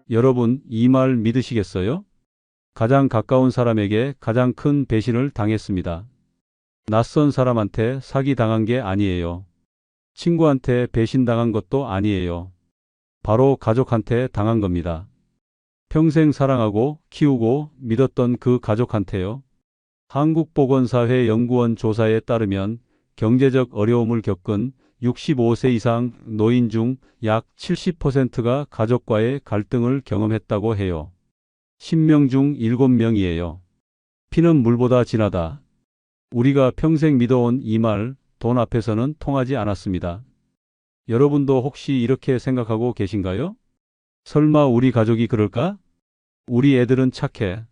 여러분, 이 말 믿으시겠어요? 가장 가까운 사람에게 가장 큰 배신을 당했습니다. 낯선 사람한테 사기당한 게 아니에요. 친구한테 배신당한 것도 아니에요. 바로 가족한테 당한 겁니다. 평생 사랑하고 키우고 믿었던 그 가족한테요. 한국보건사회연구원 조사에 따르면 경제적 어려움을 겪은 65세 이상 노인 중 약 70%가 가족과의 갈등을 경험했다고 해요. 10명 중 7명이에요. 피는 물보다 진하다. 우리가 평생 믿어온 이 말, 돈 앞에서는 통하지 않았습니다. 여러분도 혹시 이렇게 생각하고 계신가요? 설마 우리 가족이 그럴까? 우리 애들은 착해.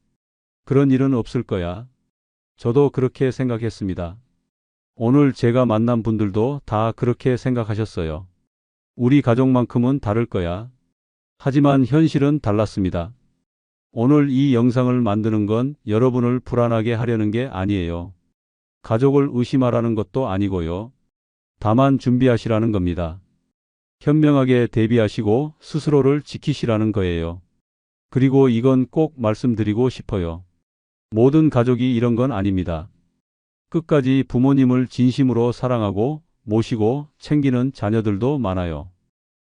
그런 일은 없을 거야. 저도 그렇게 생각했습니다. 오늘 제가 만난 분들도 다 그렇게 생각하셨어요. 우리 가족만큼은 다를 거야. 하지만 현실은 달랐습니다. 오늘 이 영상을 만드는 건 여러분을 불안하게 하려는 게 아니에요. 가족을 의심하라는 것도 아니고요. 다만 준비하시라는 겁니다. 현명하게 대비하시고 스스로를 지키시라는 거예요. 그리고 이건 꼭 말씀드리고 싶어요. 모든 가족이 이런 건 아닙니다. 끝까지 부모님을 진심으로 사랑하고 모시고 챙기는 자녀들도 많아요.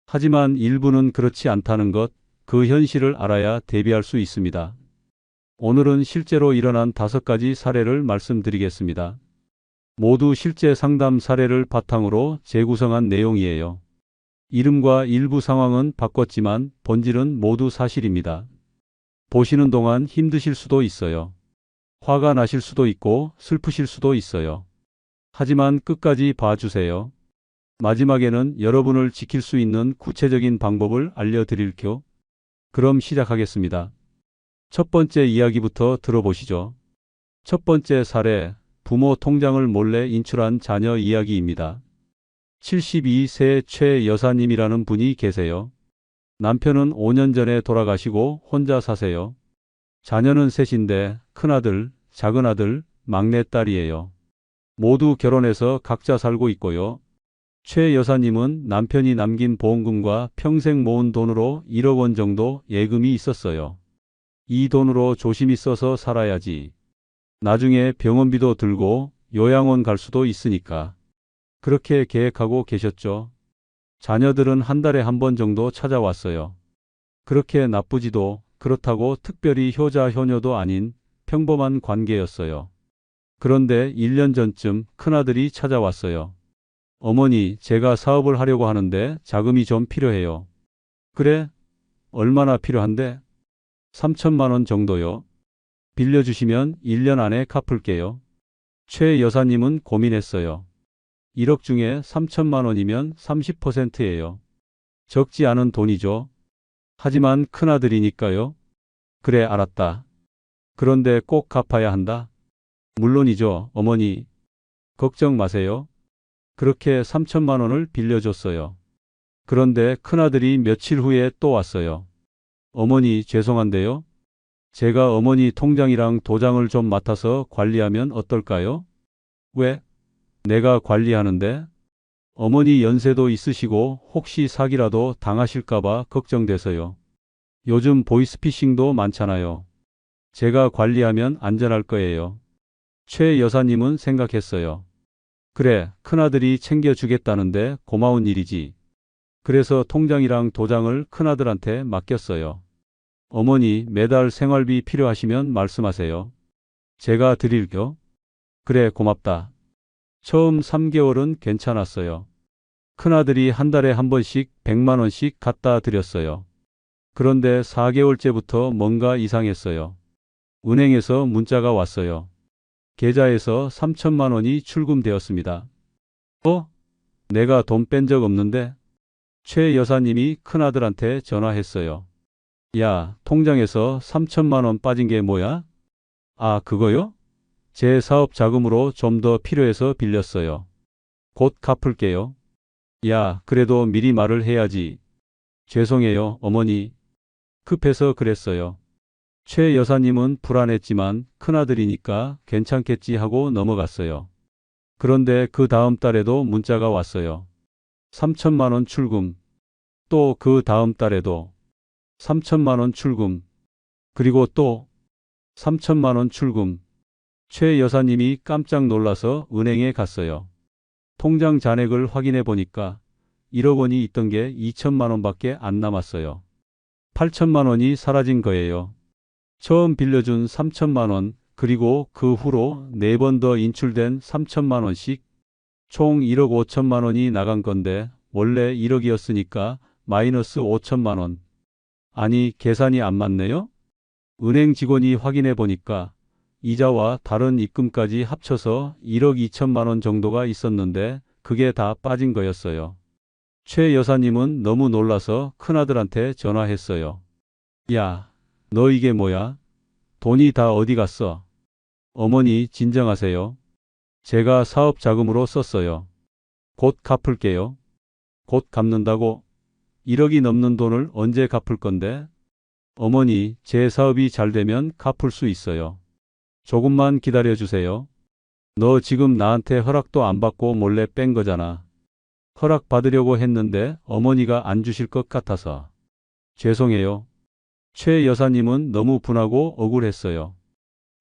하지만 일부는 그렇지 않다는 것, 그 현실을 알아야 대비할 수 있습니다. 오늘은 실제로 일어난 5가지 사례를 말씀드리겠습니다. 모두 실제 상담 사례를 바탕으로 재구성한 내용이에요. 이름과 일부 상황은 바꿨지만 본질은 모두 사실입니다. 보시는 동안 힘드실 수도 있어요. 화가 나실 수도 있고 슬프실 수도 있어요. 하지만 끝까지 봐주세요. 마지막에는 여러분을 지킬 수 있는 구체적인 방법을 알려드릴게요. 그럼 시작하겠습니다. 첫 번째 이야기부터 들어보시죠. 첫 번째 사례, 부모 통장을 몰래 인출한 자녀 이야기입니다. 72세 최 여사님이라는 분이 계세요. 남편은 5년 전에 돌아가시고 혼자 사세요. 자녀는 셋인데 큰아들, 작은아들, 막내딸이에요. 모두 결혼해서 각자 살고 있고요. 최 여사님은 남편이 남긴 보험금과 평생 모은 돈으로 1억 원 정도 예금이 있었어요. 이 돈으로 조심히 써서 살아야지. 나중에 병원비도 들고 요양원 갈 수도 있으니까. 그렇게 계획하고 계셨죠. 자녀들은 한 달에 한 번 정도 찾아왔어요. 그렇게 나쁘지도 그렇다고 특별히 효자 효녀도 아닌 평범한 관계였어요. 그런데 1년 전쯤 큰아들이 찾아왔어요. 어머니, 제가 사업을 하려고 하는데 자금이 좀 필요해요. 그래? 얼마나 필요한데? 3천만 원 정도요. 빌려주시면 1년 안에 갚을게요. 최 여사님은 고민했어요. 1억 중에 3천만 원이면 30%예요. 적지 않은 돈이죠. 하지만 큰아들이니까요. 그래, 알았다. 그런데 꼭 갚아야 한다. 물론이죠, 어머니. 걱정 마세요. 그렇게 3천만 원을 빌려줬어요. 그런데 큰아들이 며칠 후에 또 왔어요. 어머니, 죄송한데요. 제가 어머니 통장이랑 도장을 좀 맡아서 관리하면 어떨까요? 왜? 내가 관리하는데? 어머니 연세도 있으시고 혹시 사기라도 당하실까봐 걱정돼서요. 요즘 보이스피싱도 많잖아요. 제가 관리하면 안전할 거예요. 최 여사님은 생각했어요. 그래, 큰아들이 챙겨주겠다는데 고마운 일이지. 그래서 통장이랑 도장을 큰아들한테 맡겼어요. 어머니, 매달 생활비 필요하시면 말씀하세요. 제가 드릴게요. 그래, 고맙다. 처음 3개월은 괜찮았어요. 큰아들이 한 달에 한 번씩 100만 원씩 갖다 드렸어요. 그런데 4개월째부터 뭔가 이상했어요. 은행에서 문자가 왔어요. 계좌에서 3천만 원이 출금되었습니다. 어? 내가 돈 뺀 적 없는데? 최 여사님이 큰아들한테 전화했어요. 야, 통장에서 3천만 원 빠진 게 뭐야? 아, 그거요? 제 사업 자금으로 좀 더 필요해서 빌렸어요. 곧 갚을게요. 야, 그래도 미리 말을 해야지. 죄송해요, 어머니. 급해서 그랬어요. 최 여사님은 불안했지만 큰아들이니까 괜찮겠지 하고 넘어갔어요. 그런데 그 다음 달에도 문자가 왔어요. 3천만 원 출금. 또 그 다음 달에도. 3천만 원 출금. 그리고 또 3천만 원 출금. 최 여사님이 깜짝 놀라서 은행에 갔어요. 통장 잔액을 확인해 보니까 1억 원이 있던 게 2천만 원밖에 안 남았어요. 8천만 원이 사라진 거예요. 처음 빌려준 3천만 원, 그리고 그 후로 4번 더 인출된 3천만 원씩 총 1억 5천만 원이 나간 건데 원래 1억이었으니까 마이너스 5천만 원. 아니, 계산이 안 맞네요? 은행 직원이 확인해 보니까 이자와 다른 입금까지 합쳐서 1억 2천만 원 정도가 있었는데 그게 다 빠진 거였어요. 최 여사님은 너무 놀라서 큰아들한테 전화했어요. 야, 너 이게 뭐야? 돈이 다 어디 갔어? 어머니, 진정하세요. 제가 사업 자금으로 썼어요. 곧 갚을게요. 곧 갚는다고? 1억이 넘는 돈을 언제 갚을 건데? 어머니, 제 사업이 잘 되면 갚을 수 있어요. 조금만 기다려 주세요. 너 지금 나한테 허락도 안 받고 몰래 뺀 거잖아. 허락 받으려고 했는데 어머니가 안 주실 것 같아서. 죄송해요. 최 여사님은 너무 분하고 억울했어요.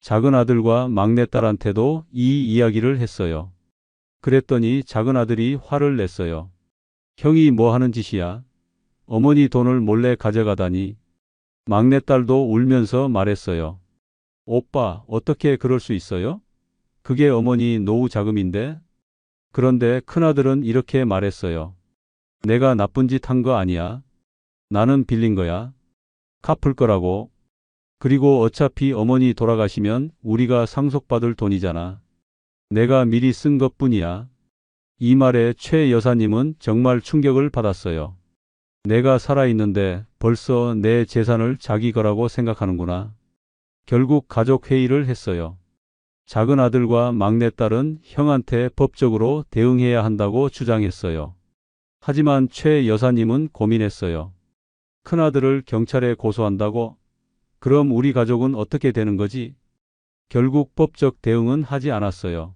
작은 아들과 막내딸한테도 이 이야기를 했어요. 그랬더니 작은 아들이 화를 냈어요. 형이 뭐 하는 짓이야? 어머니 돈을 몰래 가져가다니. 막내딸도 울면서 말했어요. 오빠, 어떻게 그럴 수 있어요? 그게 어머니 노후 자금인데? 그런데 큰아들은 이렇게 말했어요. 내가 나쁜 짓 한 거 아니야. 나는 빌린 거야. 갚을 거라고. 그리고 어차피 어머니 돌아가시면 우리가 상속받을 돈이잖아. 내가 미리 쓴 것뿐이야. 이 말에 최 여사님은 정말 충격을 받았어요. 내가 살아있는데 벌써 내 재산을 자기 거라고 생각하는구나. 결국 가족 회의를 했어요. 작은 아들과 막내딸은 형한테 법적으로 대응해야 한다고 주장했어요. 하지만 최 여사님은 고민했어요. 큰아들을 경찰에 고소한다고? 그럼 우리 가족은 어떻게 되는 거지? 결국 법적 대응은 하지 않았어요.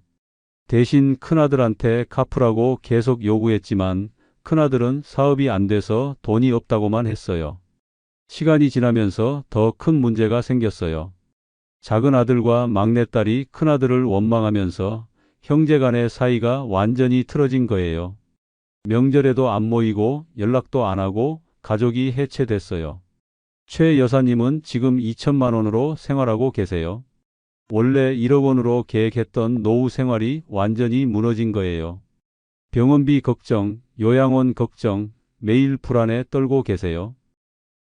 대신 큰아들한테 갚으라고 계속 요구했지만 큰아들은 사업이 안 돼서 돈이 없다고만 했어요. 시간이 지나면서 더 큰 문제가 생겼어요. 작은 아들과 막내딸이 큰아들을 원망하면서 형제간의 사이가 완전히 틀어진 거예요. 명절에도 안 모이고 연락도 안 하고 가족이 해체됐어요. 최 여사님은 지금 2천만 원으로 생활하고 계세요. 원래 1억 원으로 계획했던 노후 생활이 완전히 무너진 거예요. 병원비 걱정, 요양원 걱정, 매일 불안에 떨고 계세요.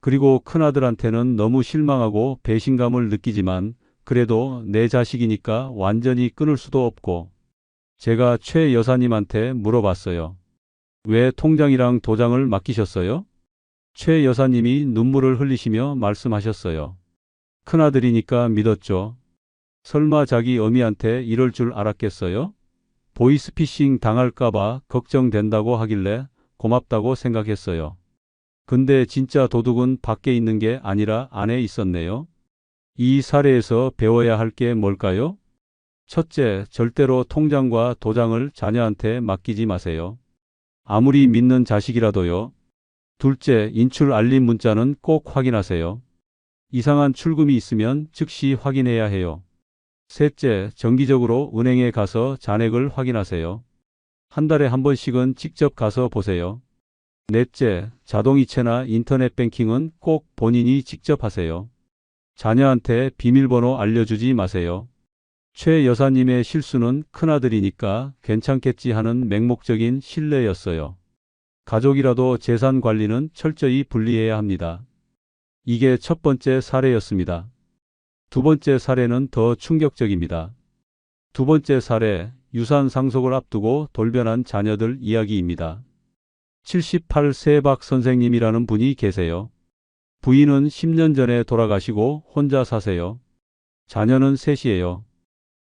그리고 큰아들한테는 너무 실망하고 배신감을 느끼지만 그래도 내 자식이니까 완전히 끊을 수도 없고. 제가 최 여사님한테 물어봤어요. 왜 통장이랑 도장을 맡기셨어요? 최 여사님이 눈물을 흘리시며 말씀하셨어요. 큰아들이니까 믿었죠. 설마 자기 어미한테 이럴 줄 알았겠어요? 보이스피싱 당할까봐 걱정된다고 하길래 고맙다고 생각했어요. 근데 진짜 도둑은 밖에 있는 게 아니라 안에 있었네요. 이 사례에서 배워야 할 게 뭘까요? 첫째, 절대로 통장과 도장을 자녀한테 맡기지 마세요. 아무리 믿는 자식이라도요. 둘째, 인출 알림 문자는 꼭 확인하세요. 이상한 출금이 있으면 즉시 확인해야 해요. 셋째, 정기적으로 은행에 가서 잔액을 확인하세요. 한 달에 한 번씩은 직접 가서 보세요. 넷째, 자동이체나 인터넷 뱅킹은 꼭 본인이 직접 하세요. 자녀한테 비밀번호 알려주지 마세요. 최 여사님의 실수는 큰아들이니까 괜찮겠지 하는 맹목적인 신뢰였어요. 가족이라도 재산 관리는 철저히 분리해야 합니다. 이게 첫 번째 사례였습니다. 두 번째 사례는 더 충격적입니다. 두 번째 사례, 유산 상속을 앞두고 돌변한 자녀들 이야기입니다. 78세 박 선생님이라는 분이 계세요. 부인은 10년 전에 돌아가시고 혼자 사세요. 자녀는 셋이에요.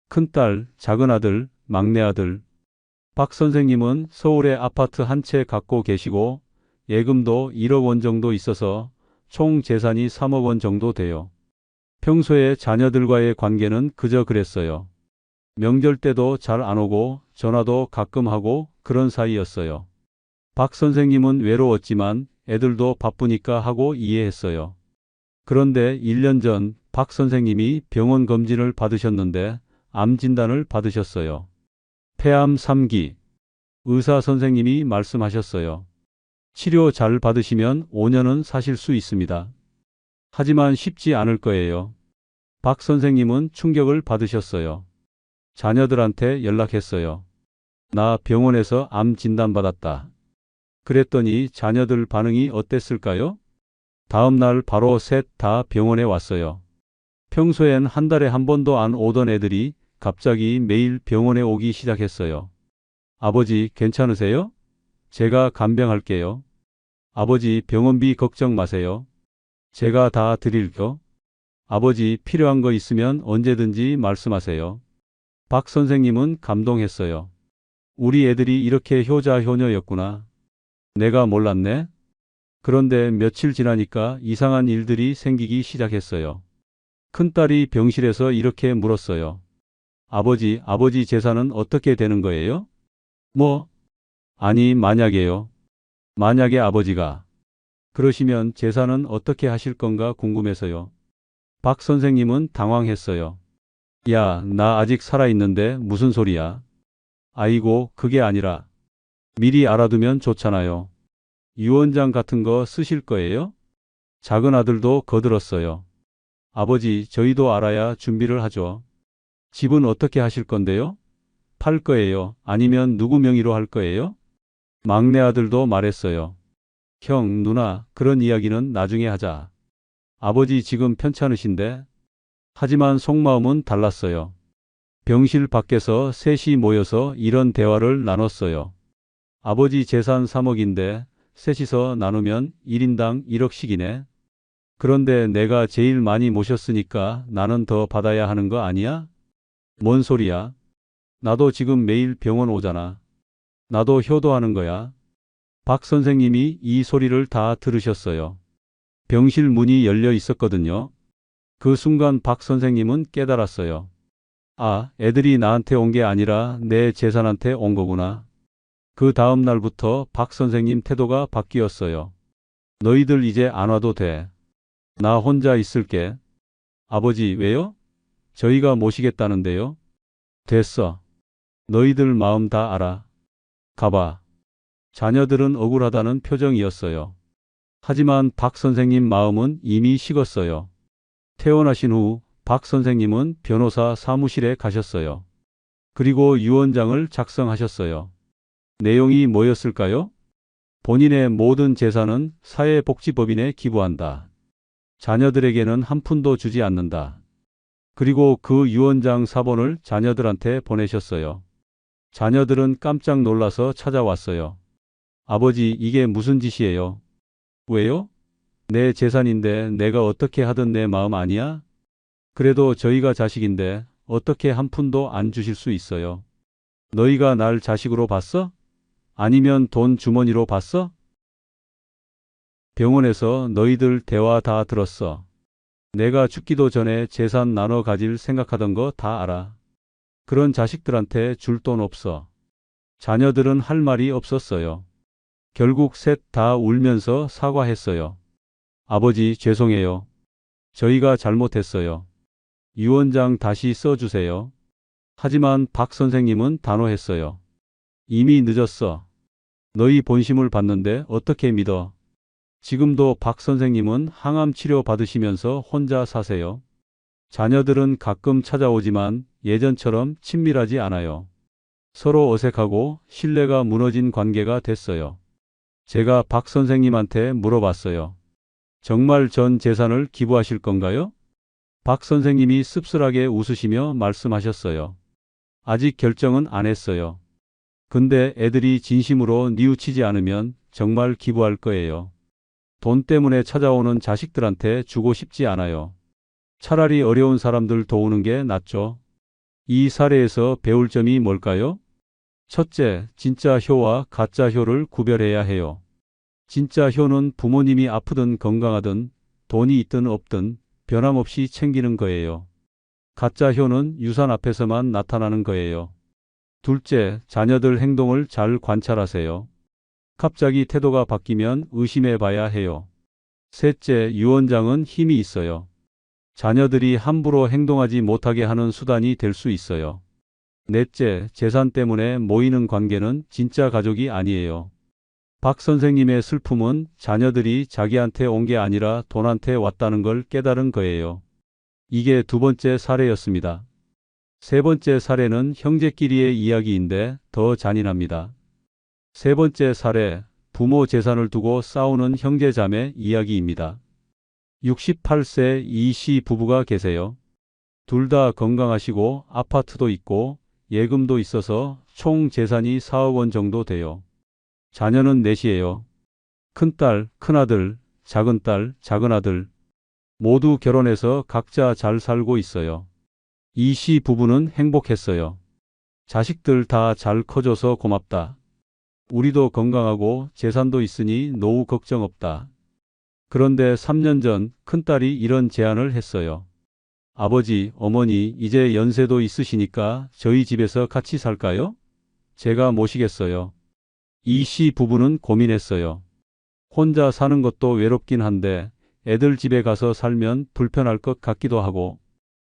큰딸, 작은아들, 막내아들. 박 선생님은 서울에 아파트 한 채 갖고 계시고 예금도 1억 원 정도 있어서 총 재산이 3억 원 정도 돼요. 평소에 자녀들과의 관계는 그저 그랬어요. 명절 때도 잘 안 오고 전화도 가끔 하고 그런 사이였어요. 박 선생님은 외로웠지만 애들도 바쁘니까 하고 이해했어요. 그런데 1년 전 박 선생님이 병원 검진을 받으셨는데 암 진단을 받으셨어요. 폐암 3기. 의사 선생님이 말씀하셨어요. 치료 잘 받으시면 5년은 사실 수 있습니다. 하지만 쉽지 않을 거예요. 박 선생님은 충격을 받으셨어요. 자녀들한테 연락했어요. 나 병원에서 암 진단받았다. 그랬더니 자녀들 반응이 어땠을까요? 다음 날 바로 셋 다 병원에 왔어요. 평소엔 한 달에 한 번도 안 오던 애들이 갑자기 매일 병원에 오기 시작했어요. 아버지 괜찮으세요? 제가 간병할게요. 아버지 병원비 걱정 마세요. 제가 다 드릴게요. 아버지 필요한 거 있으면 언제든지 말씀하세요. 박 선생님은 감동했어요. 우리 애들이 이렇게 효자 효녀였구나. 내가 몰랐네. 그런데 며칠 지나니까 이상한 일들이 생기기 시작했어요. 큰딸이 병실에서 이렇게 물었어요. 아버지 재산은 어떻게 되는 거예요? 뭐? 아니, 만약에요. 만약에 아버지가. 그러시면 재산은 어떻게 하실 건가 궁금해서요. 박 선생님은 당황했어요. 야, 나 아직 살아있는데 무슨 소리야? 아이고, 그게 아니라. 미리 알아두면 좋잖아요. 유언장 같은 거 쓰실 거예요? 작은 아들도 거들었어요. 아버지, 저희도 알아야 준비를 하죠. 집은 어떻게 하실 건데요? 팔 거예요? 아니면 누구 명의로 할 거예요? 막내 아들도 말했어요. 형, 누나, 그런 이야기는 나중에 하자. 아버지 지금 편찮으신데? 하지만 속마음은 달랐어요. 병실 밖에서 셋이 모여서 이런 대화를 나눴어요. 아버지 재산 3억인데 셋이서 나누면 1인당 1억씩이네. 그런데 내가 제일 많이 모셨으니까 나는 더 받아야 하는 거 아니야? 뭔 소리야? 나도 지금 매일 병원 오잖아. 나도 효도하는 거야. 박 선생님이 이 소리를 다 들으셨어요. 병실 문이 열려 있었거든요. 그 순간 박 선생님은 깨달았어요. 아, 애들이 나한테 온 게 아니라 내 재산한테 온 거구나. 그 다음 날부터 박 선생님 태도가 바뀌었어요. 너희들 이제 안 와도 돼. 나 혼자 있을게. 아버지, 왜요? 저희가 모시겠다는데요. 됐어. 너희들 마음 다 알아. 가봐. 자녀들은 억울하다는 표정이었어요. 하지만 박 선생님 마음은 이미 식었어요. 퇴원하신 후 박 선생님은 변호사 사무실에 가셨어요. 그리고 유언장을 작성하셨어요. 내용이 뭐였을까요? 본인의 모든 재산은 사회복지법인에 기부한다. 자녀들에게는 한 푼도 주지 않는다. 그리고 그 유언장 사본을 자녀들한테 보내셨어요. 자녀들은 깜짝 놀라서 찾아왔어요. 아버지, 이게 무슨 짓이에요? 왜요? 내 재산인데 내가 어떻게 하든 내 마음 아니야? 그래도 저희가 자식인데 어떻게 한 푼도 안 주실 수 있어요? 너희가 날 자식으로 봤어? 아니면 돈 주머니로 봤어? 병원에서 너희들 대화 다 들었어. 내가 죽기도 전에 재산 나눠 가질 생각하던 거 다 알아. 그런 자식들한테 줄 돈 없어. 자녀들은 할 말이 없었어요. 결국 셋 다 울면서 사과했어요. 아버지, 죄송해요. 저희가 잘못했어요. 유언장 다시 써주세요. 하지만 박 선생님은 단호했어요. 이미 늦었어. 너희 본심을 봤는데 어떻게 믿어? 지금도 박 선생님은 항암 치료 받으시면서 혼자 사세요. 자녀들은 가끔 찾아오지만 예전처럼 친밀하지 않아요. 서로 어색하고 신뢰가 무너진 관계가 됐어요. 제가 박 선생님한테 물어봤어요. 정말 전 재산을 기부하실 건가요? 박 선생님이 씁쓸하게 웃으시며 말씀하셨어요. 아직 결정은 안 했어요. 근데 애들이 진심으로 뉘우치지 않으면 정말 기부할 거예요. 돈 때문에 찾아오는 자식들한테 주고 싶지 않아요. 차라리 어려운 사람들 도우는 게 낫죠. 이 사례에서 배울 점이 뭘까요? 첫째, 진짜 효와 가짜 효를 구별해야 해요. 진짜 효는 부모님이 아프든 건강하든 돈이 있든 없든 변함없이 챙기는 거예요. 가짜 효는 유산 앞에서만 나타나는 거예요. 둘째, 자녀들 행동을 잘 관찰하세요. 갑자기 태도가 바뀌면 의심해 봐야 해요. 셋째, 유언장은 힘이 있어요. 자녀들이 함부로 행동하지 못하게 하는 수단이 될 수 있어요. 넷째, 재산 때문에 모이는 관계는 진짜 가족이 아니에요. 박 선생님의 슬픔은 자녀들이 자기한테 온 게 아니라 돈한테 왔다는 걸 깨달은 거예요. 이게 두 번째 사례였습니다. 세 번째 사례는 형제끼리의 이야기인데 더 잔인합니다. 세 번째 사례, 부모 재산을 두고 싸우는 형제자매 이야기입니다. 68세 이씨 부부가 계세요. 둘 다 건강하시고 아파트도 있고 예금도 있어서 총 재산이 4억 원 정도 돼요. 자녀는 넷이에요. 큰딸, 큰아들, 작은딸, 작은아들. 모두 결혼해서 각자 잘 살고 있어요. 이씨 부부는 행복했어요. 자식들 다 잘 커져서 고맙다. 우리도 건강하고 재산도 있으니 노후 걱정 없다. 그런데 3년 전 큰딸이 이런 제안을 했어요. 아버지, 어머니, 이제 연세도 있으시니까 저희 집에서 같이 살까요? 제가 모시겠어요. 이씨 부부는 고민했어요. 혼자 사는 것도 외롭긴 한데 애들 집에 가서 살면 불편할 것 같기도 하고.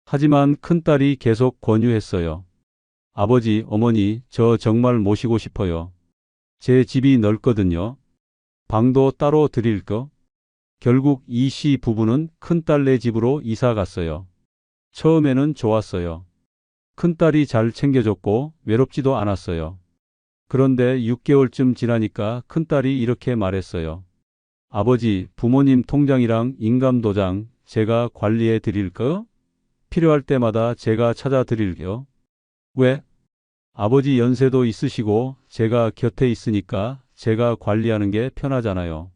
하지만 큰딸이 계속 권유했어요. 아버지, 어머니, 저 정말 모시고 싶어요. 제 집이 넓거든요. 방도 따로 드릴 거. 결국 이씨 부부는 큰딸네 집으로 이사 갔어요. 처음에는 좋았어요. 큰딸이 잘 챙겨줬고 외롭지도 않았어요. 그런데 6개월쯤 지나니까 큰딸이 이렇게 말했어요. 아버지, 부모님 통장이랑 인감도장 제가 관리해 드릴까요? 필요할 때마다 제가 찾아 드릴게요. 왜? 아버지 연세도 있으시고 제가 곁에 있으니까 제가 관리하는 게 편하잖아요.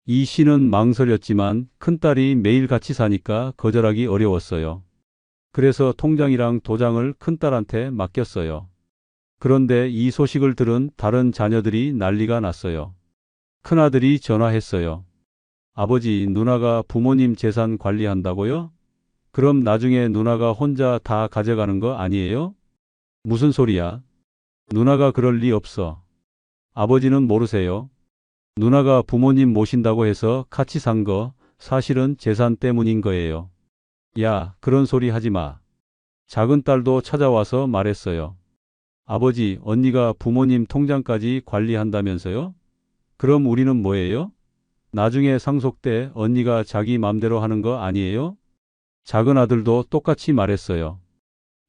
이 씨는 망설였지만 큰딸이 매일 같이 사니까 거절하기 어려웠어요. 그래서 통장이랑 도장을 큰딸한테 맡겼어요. 그런데 이 소식을 들은 다른 자녀들이 난리가 났어요. 큰아들이 전화했어요. 아버지, 누나가 부모님 재산 관리한다고요? 그럼 나중에 누나가 혼자 다 가져가는 거 아니에요? 무슨 소리야? 누나가 그럴 리 없어. 아버지는 모르세요? 누나가 부모님 모신다고 해서 같이 산 거 사실은 재산 때문인 거예요. 야, 그런 소리 하지 마. 작은 딸도 찾아와서 말했어요. 아버지, 언니가 부모님 통장까지 관리한다면서요? 그럼 우리는 뭐예요? 나중에 상속 때 언니가 자기 맘대로 하는 거 아니에요? 작은 아들도 똑같이 말했어요.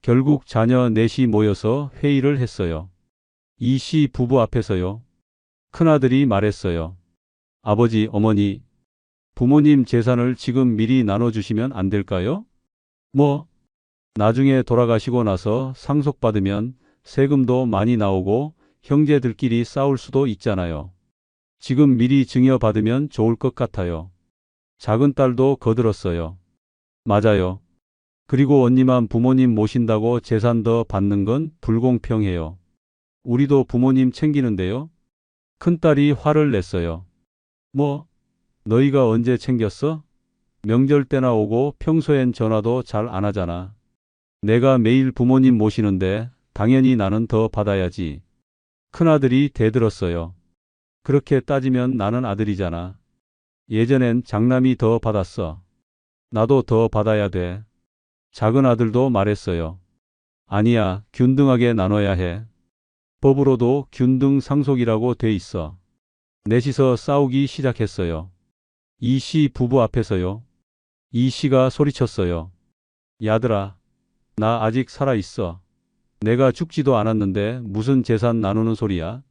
결국 자녀 넷이 모여서 회의를 했어요. 이 씨 부부 앞에서요. 큰아들이 말했어요. 아버지, 어머니, 부모님 재산을 지금 미리 나눠주시면 안 될까요? 뭐? 나중에 돌아가시고 나서 상속받으면 세금도 많이 나오고 형제들끼리 싸울 수도 있잖아요. 지금 미리 증여받으면 좋을 것 같아요. 작은 딸도 거들었어요. 맞아요. 그리고 언니만 부모님 모신다고 재산 더 받는 건 불공평해요. 우리도 부모님 챙기는데요. 큰딸이 화를 냈어요. 뭐? 너희가 언제 챙겼어? 명절 때나 오고 평소엔 전화도 잘 안 하잖아. 내가 매일 부모님 모시는데 당연히 나는 더 받아야지. 큰아들이 대들었어요. 그렇게 따지면 나는 아들이잖아. 예전엔 장남이 더 받았어. 나도 더 받아야 돼. 작은 아들도 말했어요. 아니야, 균등하게 나눠야 해. 법으로도 균등 상속이라고 돼 있어. 넷이서 싸우기 시작했어요. 이 씨 부부 앞에서요. 이 씨가 소리쳤어요. 야들아, 나 아직 살아있어. 내가 죽지도 않았는데 무슨 재산 나누는 소리야?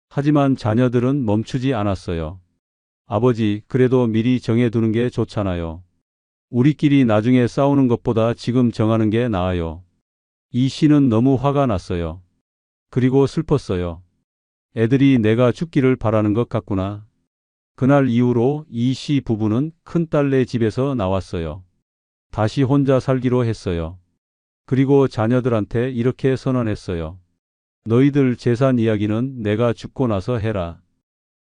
하지만 자녀들은 멈추지 않았어요. 아버지, 그래도 미리 정해두는 게 좋잖아요. 우리끼리 나중에 싸우는 것보다 지금 정하는 게 나아요. 이 씨는 너무 화가 났어요. 그리고 슬펐어요. 애들이 내가 죽기를 바라는 것 같구나. 그날 이후로 이 씨 부부는 큰딸네 집에서 나왔어요. 다시 혼자 살기로 했어요. 그리고 자녀들한테 이렇게 선언했어요. 너희들 재산 이야기는 내가 죽고 나서 해라.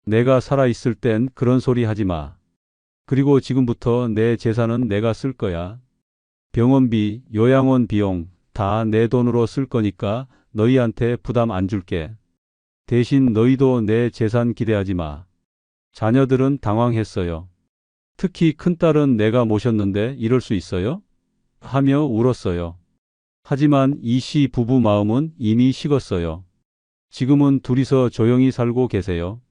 내가 살아있을 땐 그런 소리 하지 마. 그리고 지금부터 내 재산은 내가 쓸 거야. 병원비, 요양원 비용 다 내 돈으로 쓸 거니까 너희한테 부담 안 줄게. 대신 너희도 내 재산 기대하지 마. 자녀들은 당황했어요. 특히 큰딸은 내가 모셨는데 이럴 수 있어요? 하며 울었어요. 하지만 이 씨 부부 마음은 이미 식었어요. 지금은 둘이서 조용히 살고 계세요.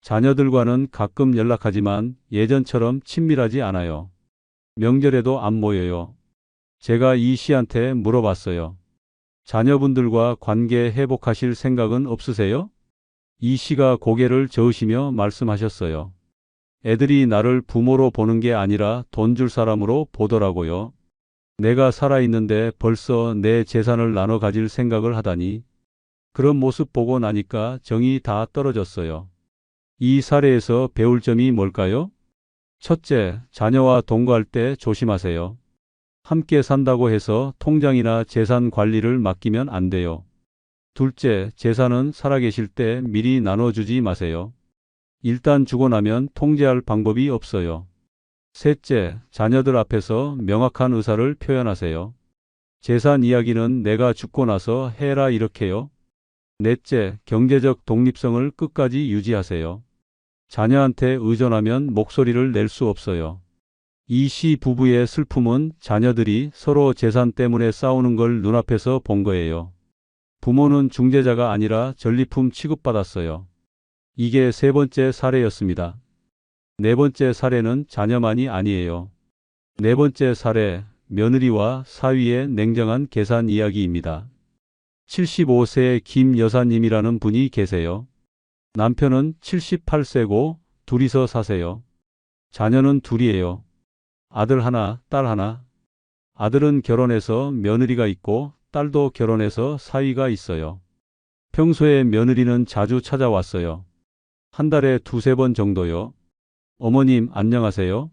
자녀들과는 가끔 연락하지만 예전처럼 친밀하지 않아요. 명절에도 안 모여요. 제가 이 씨한테 물어봤어요. 자녀분들과 관계 회복하실 생각은 없으세요? 이 씨가 고개를 저으시며 말씀하셨어요. 애들이 나를 부모로 보는 게 아니라 돈 줄 사람으로 보더라고요. 내가 살아있는데 벌써 내 재산을 나눠 가질 생각을 하다니. 그런 모습 보고 나니까 정이 다 떨어졌어요. 이 사례에서 배울 점이 뭘까요? 첫째, 자녀와 동거할 때 조심하세요. 함께 산다고 해서 통장이나 재산 관리를 맡기면 안 돼요. 둘째, 재산은 살아계실 때 미리 나눠주지 마세요. 일단 주고 나면 통제할 방법이 없어요. 셋째, 자녀들 앞에서 명확한 의사를 표현하세요. 재산 이야기는 내가 죽고 나서 해라 이렇게요. 넷째, 경제적 독립성을 끝까지 유지하세요. 자녀한테 의존하면 목소리를 낼 수 없어요. 이 씨 부부의 슬픔은 자녀들이 서로 재산 때문에 싸우는 걸 눈앞에서 본 거예요. 부모는 중재자가 아니라 전리품 취급받았어요. 이게 세 번째 사례였습니다. 네 번째 사례는 자녀만이 아니에요. 네 번째 사례, 며느리와 사위의 냉정한 계산 이야기입니다. 75세의 김 여사님이라는 분이 계세요. 남편은 78세고 둘이서 사세요. 자녀는 둘이에요. 아들 하나, 딸 하나. 아들은 결혼해서 며느리가 있고 딸도 결혼해서 사위가 있어요. 평소에 며느리는 자주 찾아왔어요. 한 달에 두세 번 정도요. 어머님, 안녕하세요.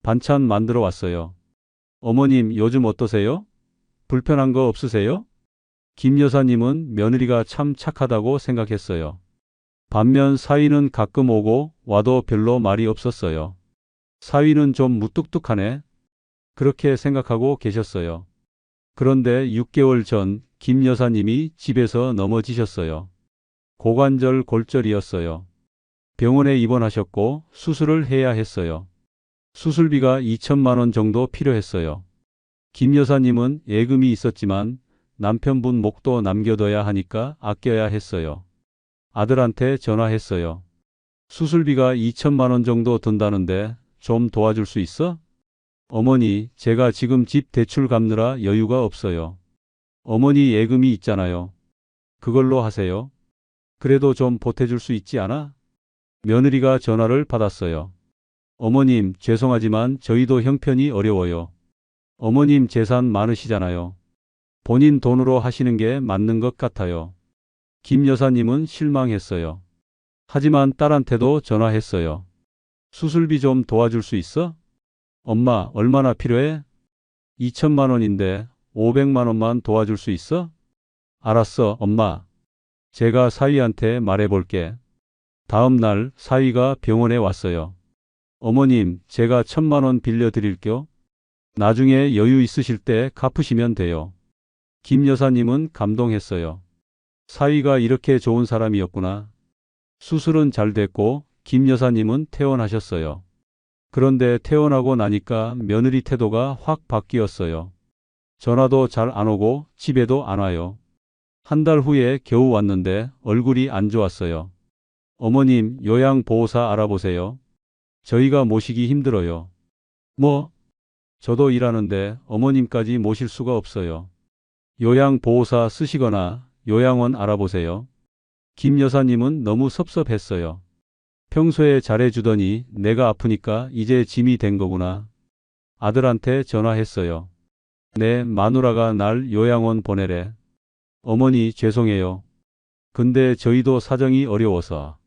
반찬 만들어 왔어요. 어머님, 요즘 어떠세요? 불편한 거 없으세요? 김 여사님은 며느리가 참 착하다고 생각했어요. 반면 사위는 가끔 오고 와도 별로 말이 없었어요. 사위는 좀 무뚝뚝하네. 그렇게 생각하고 계셨어요. 그런데 6개월 전 김 여사님이 집에서 넘어지셨어요. 고관절 골절이었어요. 병원에 입원하셨고 수술을 해야 했어요. 수술비가 2천만 원 정도 필요했어요. 김 여사님은 예금이 있었지만 남편분 목도 남겨둬야 하니까 아껴야 했어요. 아들한테 전화했어요. 수술비가 2천만 원 정도 든다는데 좀 도와줄 수 있어? 어머니, 제가 지금 집 대출 갚느라 여유가 없어요. 어머니 예금이 있잖아요. 그걸로 하세요. 그래도 좀 보태줄 수 있지 않아? 며느리가 전화를 받았어요. 어머님, 죄송하지만 저희도 형편이 어려워요. 어머님 재산 많으시잖아요. 본인 돈으로 하시는 게 맞는 것 같아요. 김 여사님은 실망했어요. 하지만 딸한테도 전화했어요. 수술비 좀 도와줄 수 있어? 엄마, 얼마나 필요해? 2천만 원인데 500만 원만 도와줄 수 있어? 알았어, 엄마. 제가 사위한테 말해볼게. 다음 날 사위가 병원에 왔어요. 어머님, 제가 1,000만 원 빌려드릴게요. 나중에 여유 있으실 때 갚으시면 돼요. 김 여사님은 감동했어요. 사위가 이렇게 좋은 사람이었구나. 수술은 잘 됐고 김 여사님은 퇴원하셨어요. 그런데 퇴원하고 나니까 며느리 태도가 확 바뀌었어요. 전화도 잘 안 오고 집에도 안 와요. 한 달 후에 겨우 왔는데 얼굴이 안 좋았어요. 어머님, 요양보호사 알아보세요. 저희가 모시기 힘들어요. 뭐? 저도 일하는데 어머님까지 모실 수가 없어요. 요양보호사 쓰시거나 요양원 알아보세요. 김 여사님은 너무 섭섭했어요. 평소에 잘해주더니 내가 아프니까 이제 짐이 된 거구나. 아들한테 전화했어요. 내 마누라가 날 요양원 보내래. 어머니 죄송해요. 근데 저희도 사정이 어려워서.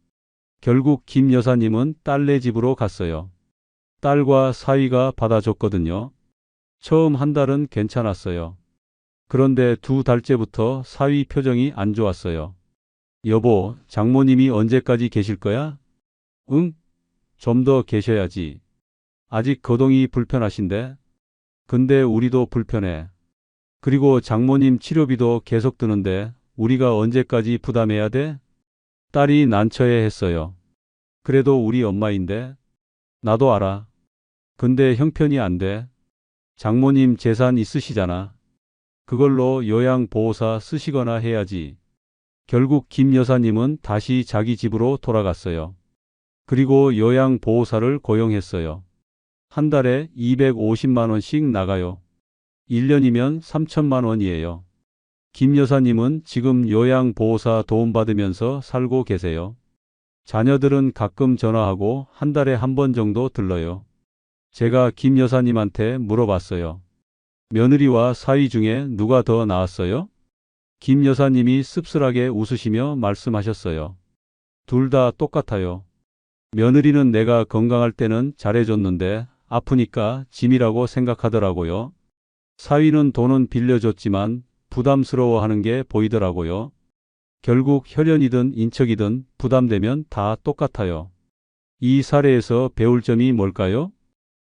결국 김 여사님은 딸네 집으로 갔어요. 딸과 사위가 받아줬거든요. 처음 한 달은 괜찮았어요. 그런데 두 달째부터 사위 표정이 안 좋았어요. 여보, 장모님이 언제까지 계실 거야? 응? 좀 더 계셔야지. 아직 거동이 불편하신데? 근데 우리도 불편해. 그리고 장모님 치료비도 계속 드는데 우리가 언제까지 부담해야 돼? 딸이 난처해 했어요. 그래도 우리 엄마인데? 나도 알아. 근데 형편이 안 돼. 장모님 재산 있으시잖아. 그걸로 요양보호사 쓰시거나 해야지. 결국 김 여사님은 다시 자기 집으로 돌아갔어요. 그리고 요양보호사를 고용했어요. 한 달에 250만 원씩 나가요. 1년이면 3천만 원이에요. 김 여사님은 지금 요양보호사 도움받으면서 살고 계세요. 자녀들은 가끔 전화하고 한 달에 한 번 정도 들러요. 제가 김 여사님한테 물어봤어요. 며느리와 사위 중에 누가 더 나았어요? 김 여사님이 씁쓸하게 웃으시며 말씀하셨어요. 둘 다 똑같아요. 며느리는 내가 건강할 때는 잘해줬는데 아프니까 짐이라고 생각하더라고요. 사위는 돈은 빌려줬지만 부담스러워하는 게 보이더라고요. 결국 혈연이든 인척이든 부담되면 다 똑같아요. 이 사례에서 배울 점이 뭘까요?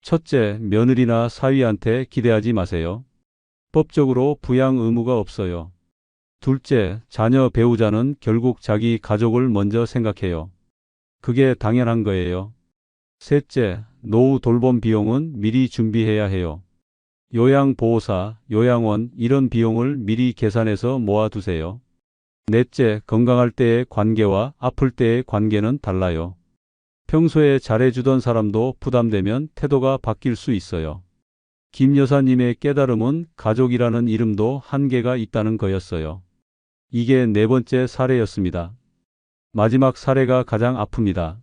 첫째, 며느리나 사위한테 기대하지 마세요. 법적으로 부양 의무가 없어요. 둘째, 자녀 배우자는 결국 자기 가족을 먼저 생각해요. 그게 당연한 거예요. 셋째, 노후 돌봄 비용은 미리 준비해야 해요. 요양보호사, 요양원 이런 비용을 미리 계산해서 모아두세요. 넷째, 건강할 때의 관계와 아플 때의 관계는 달라요. 평소에 잘해주던 사람도 부담되면 태도가 바뀔 수 있어요. 김 여사님의 깨달음은 가족이라는 이름도 한계가 있다는 거였어요. 이게 네 번째 사례였습니다. 마지막 사례가 가장 아픕니다.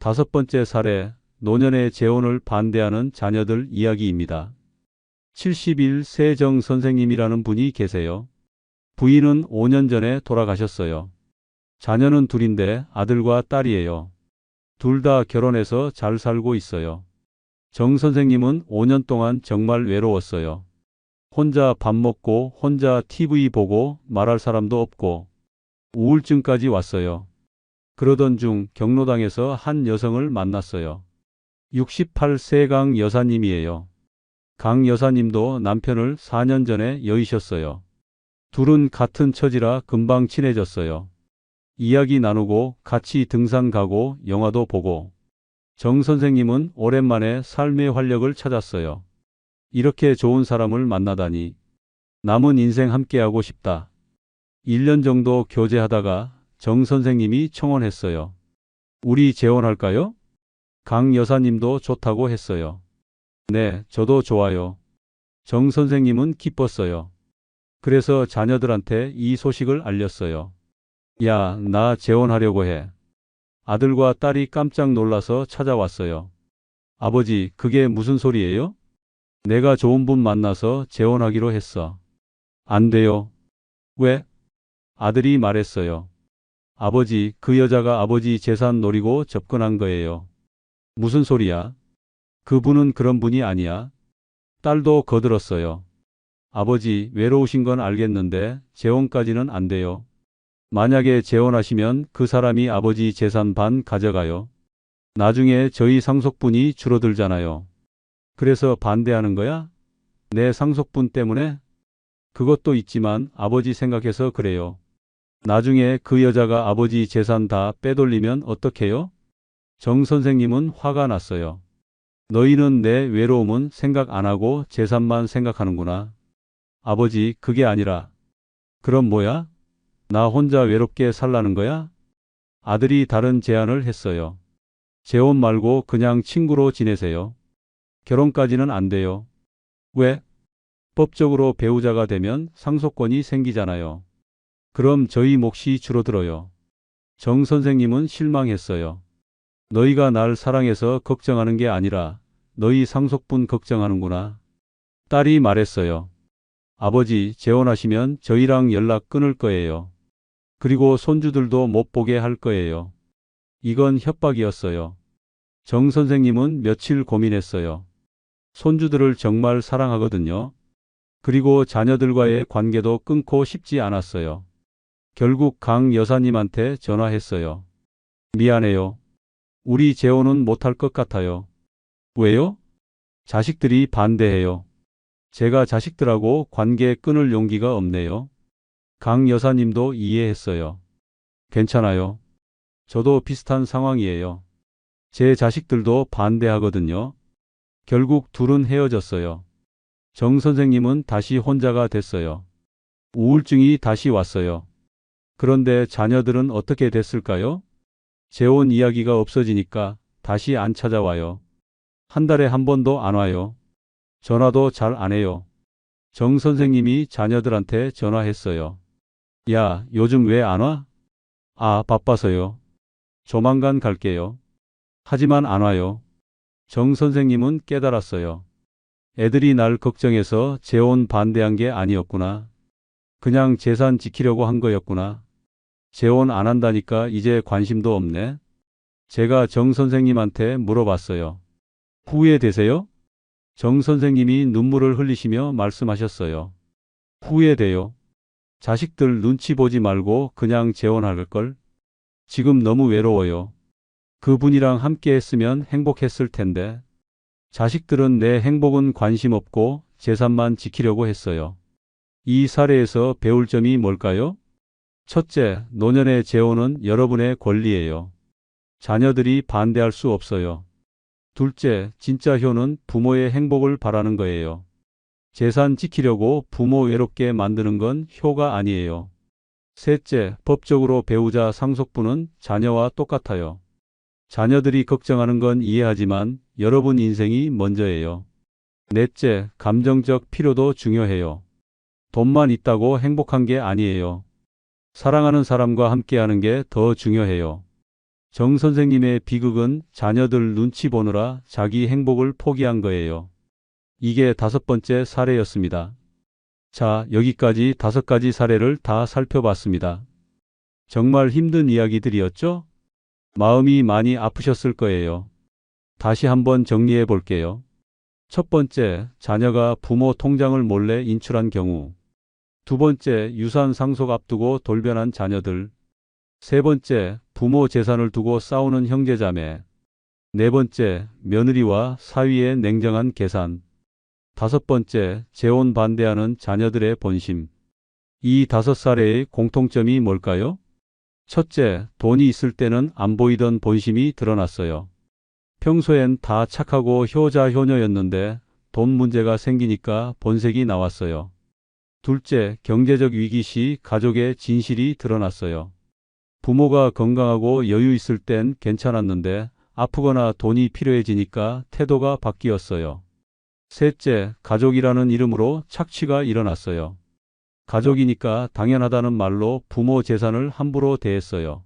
다섯 번째 사례, 노년의 재혼을 반대하는 자녀들 이야기입니다. 71세 정 선생님이라는 분이 계세요. 부인은 5년 전에 돌아가셨어요. 자녀는 둘인데 아들과 딸이에요. 둘 다 결혼해서 잘 살고 있어요. 정 선생님은 5년 동안 정말 외로웠어요. 혼자 밥 먹고 혼자 TV 보고 말할 사람도 없고 우울증까지 왔어요. 그러던 중 경로당에서 한 여성을 만났어요. 68세 강 여사님이에요. 강 여사님도 남편을 4년 전에 여의셨어요. 둘은 같은 처지라 금방 친해졌어요. 이야기 나누고 같이 등산 가고 영화도 보고. 정 선생님은 오랜만에 삶의 활력을 찾았어요. 이렇게 좋은 사람을 만나다니. 남은 인생 함께하고 싶다. 1년 정도 교제하다가 정 선생님이 청혼했어요. 우리 재혼할까요? 강 여사님도 좋다고 했어요. 네, 저도 좋아요. 정 선생님은 기뻤어요. 그래서 자녀들한테 이 소식을 알렸어요. 야, 나 재혼하려고 해. 아들과 딸이 깜짝 놀라서 찾아왔어요. 아버지, 그게 무슨 소리예요? 내가 좋은 분 만나서 재혼하기로 했어. 안 돼요. 왜? 아들이 말했어요. 아버지, 그 여자가 아버지 재산 노리고 접근한 거예요. 무슨 소리야? 그분은 그런 분이 아니야. 딸도 거들었어요. 아버지, 외로우신 건 알겠는데 재혼까지는 안 돼요. 만약에 재혼하시면 그 사람이 아버지 재산 반 가져가요. 나중에 저희 상속분이 줄어들잖아요. 그래서 반대하는 거야? 내 상속분 때문에? 그것도 있지만 아버지 생각해서 그래요. 나중에 그 여자가 아버지 재산 다 빼돌리면 어떡해요? 정 선생님은 화가 났어요. 너희는 내 외로움은 생각 안 하고 재산만 생각하는구나. 아버지, 그게 아니라. 그럼 뭐야? 나 혼자 외롭게 살라는 거야? 아들이 다른 제안을 했어요. 재혼 말고 그냥 친구로 지내세요. 결혼까지는 안 돼요. 왜? 법적으로 배우자가 되면 상속권이 생기잖아요. 그럼 저희 몫이 줄어들어요. 정 선생님은 실망했어요. 너희가 날 사랑해서 걱정하는 게 아니라 너희 상속분 걱정하는구나. 딸이 말했어요. 아버지, 재혼하시면 저희랑 연락 끊을 거예요. 그리고 손주들도 못 보게 할 거예요. 이건 협박이었어요. 정 선생님은 며칠 고민했어요. 손주들을 정말 사랑하거든요. 그리고 자녀들과의 관계도 끊고 싶지 않았어요. 결국 강 여사님한테 전화했어요. 미안해요. 우리 재혼은 못할 것 같아요. 왜요? 자식들이 반대해요. 제가 자식들하고 관계 끊을 용기가 없네요. 강 여사님도 이해했어요. 괜찮아요. 저도 비슷한 상황이에요. 제 자식들도 반대하거든요. 결국 둘은 헤어졌어요. 정 선생님은 다시 혼자가 됐어요. 우울증이 다시 왔어요. 그런데 자녀들은 어떻게 됐을까요? 재혼 이야기가 없어지니까 다시 안 찾아와요. 한 달에 한 번도 안 와요. 전화도 잘 안 해요. 정 선생님이 자녀들한테 전화했어요. 야, 요즘 왜 안 와? 아, 바빠서요. 조만간 갈게요. 하지만 안 와요. 정 선생님은 깨달았어요. 애들이 날 걱정해서 재혼 반대한 게 아니었구나. 그냥 재산 지키려고 한 거였구나. 재혼 안 한다니까 이제 관심도 없네. 제가 정 선생님한테 물어봤어요. 후회되세요? 정 선생님이 눈물을 흘리시며 말씀하셨어요. 후회돼요. 자식들 눈치 보지 말고 그냥 재혼할 걸. 지금 너무 외로워요. 그분이랑 함께 했으면 행복했을 텐데. 자식들은 내 행복은 관심 없고 재산만 지키려고 했어요. 이 사례에서 배울 점이 뭘까요? 첫째, 노년의 재혼은 여러분의 권리예요. 자녀들이 반대할 수 없어요. 둘째, 진짜 효는 부모의 행복을 바라는 거예요. 재산 지키려고 부모 외롭게 만드는 건 효가 아니에요. 셋째, 법적으로 배우자 상속분은 자녀와 똑같아요. 자녀들이 걱정하는 건 이해하지만 여러분 인생이 먼저예요. 넷째, 감정적 필요도 중요해요. 돈만 있다고 행복한 게 아니에요. 사랑하는 사람과 함께하는 게 더 중요해요. 정 선생님의 비극은 자녀들 눈치 보느라 자기 행복을 포기한 거예요. 이게 5번째 사례였습니다. 자, 여기까지 5가지 사례를 다 살펴봤습니다. 정말 힘든 이야기들이었죠? 마음이 많이 아프셨을 거예요. 다시 한번 정리해 볼게요. 첫 번째, 자녀가 부모 통장을 몰래 인출한 경우. 두 번째, 유산 상속 앞두고 돌변한 자녀들. 세 번째, 부모 재산을 두고 싸우는 형제자매. 네 번째, 며느리와 사위의 냉정한 계산. 다섯 번째, 재혼 반대하는 자녀들의 본심. 이 5사례의 공통점이 뭘까요? 첫째, 돈이 있을 때는 안 보이던 본심이 드러났어요. 평소엔 다 착하고 효자 효녀였는데 돈 문제가 생기니까 본색이 나왔어요. 둘째, 경제적 위기 시 가족의 진실이 드러났어요. 부모가 건강하고 여유 있을 땐 괜찮았는데 아프거나 돈이 필요해지니까 태도가 바뀌었어요. 셋째, 가족이라는 이름으로 착취가 일어났어요. 가족이니까 당연하다는 말로 부모 재산을 함부로 대했어요.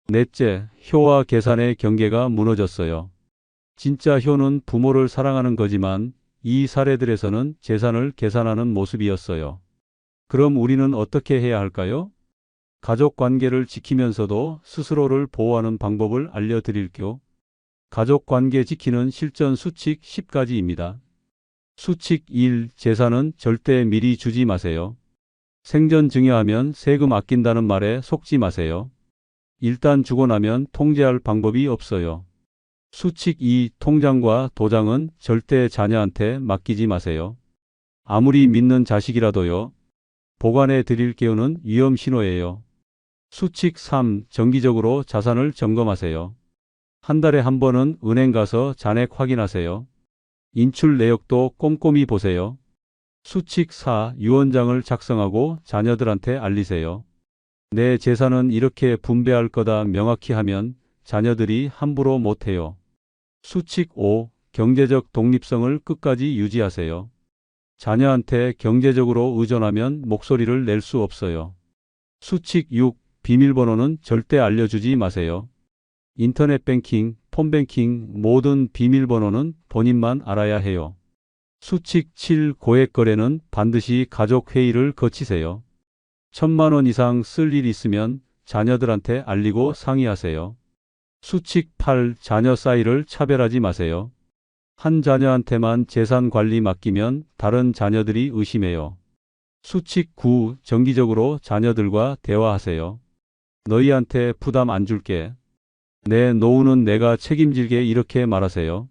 넷째, 효와 계산의 경계가 무너졌어요. 진짜 효는 부모를 사랑하는 거지만 이 사례들에서는 재산을 계산하는 모습이었어요. 그럼 우리는 어떻게 해야 할까요? 가족 관계를 지키면서도 스스로를 보호하는 방법을 알려드릴게요. 가족 관계 지키는 실전 수칙 10가지입니다. 수칙 1. 재산은 절대 미리 주지 마세요. 생전 증여하면 세금 아낀다는 말에 속지 마세요. 일단 주고 나면 통제할 방법이 없어요. 수칙 2. 통장과 도장은 절대 자녀한테 맡기지 마세요. 아무리 믿는 자식이라도요. 보관해 드릴 게요는 위험 신호예요. 수칙 3. 정기적으로 자산을 점검하세요. 한 달에 한 번은 은행 가서 잔액 확인하세요. 인출 내역도 꼼꼼히 보세요. 수칙 4. 유언장을 작성하고 자녀들한테 알리세요. 내 재산은 이렇게 분배할 거다 명확히 하면 자녀들이 함부로 못해요. 수칙 5. 경제적 독립성을 끝까지 유지하세요. 자녀한테 경제적으로 의존하면 목소리를 낼 수 없어요. 수칙 6. 비밀번호는 절대 알려주지 마세요. 인터넷 뱅킹, 폰뱅킹 모든 비밀번호는 본인만 알아야 해요. 수칙 7. 고액 거래는 반드시 가족 회의를 거치세요. 1,000만 원 이상 쓸 일 있으면 자녀들한테 알리고 상의하세요. 수칙 8. 자녀 사이를 차별하지 마세요. 한 자녀한테만 재산 관리 맡기면 다른 자녀들이 의심해요. 수칙 9. 정기적으로 자녀들과 대화하세요. 너희한테 부담 안 줄게. 내 노후는 내가 책임질게 이렇게 말하세요.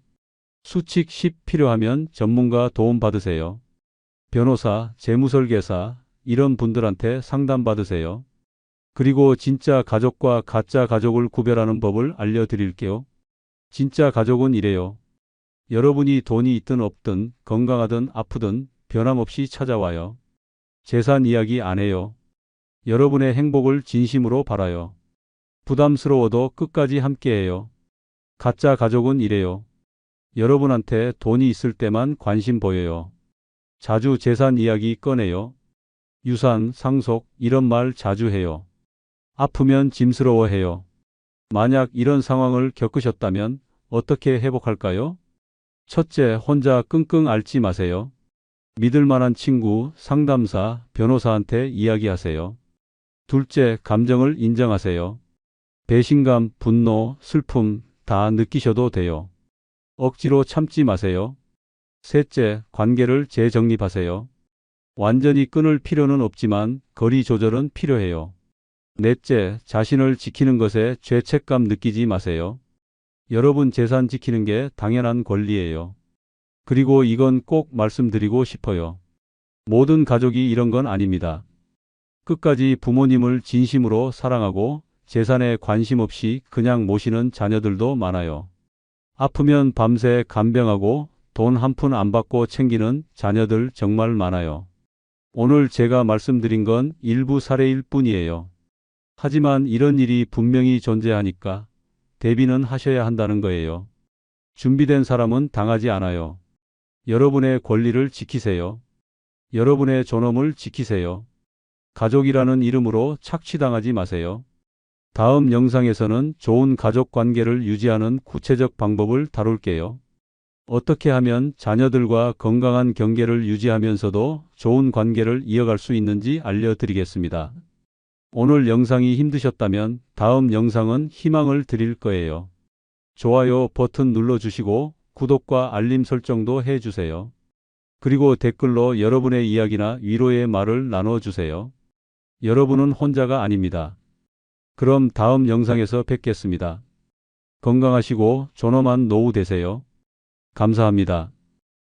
수칙 10. 필요하면 전문가 도움 받으세요. 변호사, 재무설계사 이런 분들한테 상담 받으세요. 그리고 진짜 가족과 가짜 가족을 구별하는 법을 알려드릴게요. 진짜 가족은 이래요. 여러분이 돈이 있든 없든 건강하든 아프든 변함없이 찾아와요. 재산 이야기 안 해요. 여러분의 행복을 진심으로 바라요. 부담스러워도 끝까지 함께해요. 가짜 가족은 이래요. 여러분한테 돈이 있을 때만 관심 보여요. 자주 재산 이야기 꺼내요. 유산, 상속 이런 말 자주 해요. 아프면 짐스러워해요. 만약 이런 상황을 겪으셨다면 어떻게 회복할까요? 첫째, 혼자 끙끙 앓지 마세요. 믿을 만한 친구, 상담사, 변호사한테 이야기하세요. 둘째, 감정을 인정하세요. 배신감, 분노, 슬픔 다 느끼셔도 돼요. 억지로 참지 마세요. 셋째, 관계를 재정립하세요. 완전히 끊을 필요는 없지만 거리 조절은 필요해요. 넷째, 자신을 지키는 것에 죄책감 느끼지 마세요. 여러분 재산 지키는 게 당연한 권리예요. 그리고 이건 꼭 말씀드리고 싶어요. 모든 가족이 이런 건 아닙니다. 끝까지 부모님을 진심으로 사랑하고 재산에 관심 없이 그냥 모시는 자녀들도 많아요. 아프면 밤새 간병하고 돈 한 푼 안 받고 챙기는 자녀들 정말 많아요. 오늘 제가 말씀드린 건 일부 사례일 뿐이에요. 하지만 이런 일이 분명히 존재하니까 대비는 하셔야 한다는 거예요. 준비된 사람은 당하지 않아요. 여러분의 권리를 지키세요. 여러분의 존엄을 지키세요. 가족이라는 이름으로 착취당하지 마세요. 다음 영상에서는 좋은 가족 관계를 유지하는 구체적 방법을 다룰게요. 어떻게 하면 자녀들과 건강한 경계를 유지하면서도 좋은 관계를 이어갈 수 있는지 알려드리겠습니다. 오늘 영상이 힘드셨다면 다음 영상은 희망을 드릴 거예요. 좋아요 버튼 눌러주시고 구독과 알림 설정도 해주세요. 그리고 댓글로 여러분의 이야기나 위로의 말을 나눠주세요. 여러분은 혼자가 아닙니다. 그럼 다음 영상에서 뵙겠습니다. 건강하시고 존엄한 노후 되세요. 감사합니다.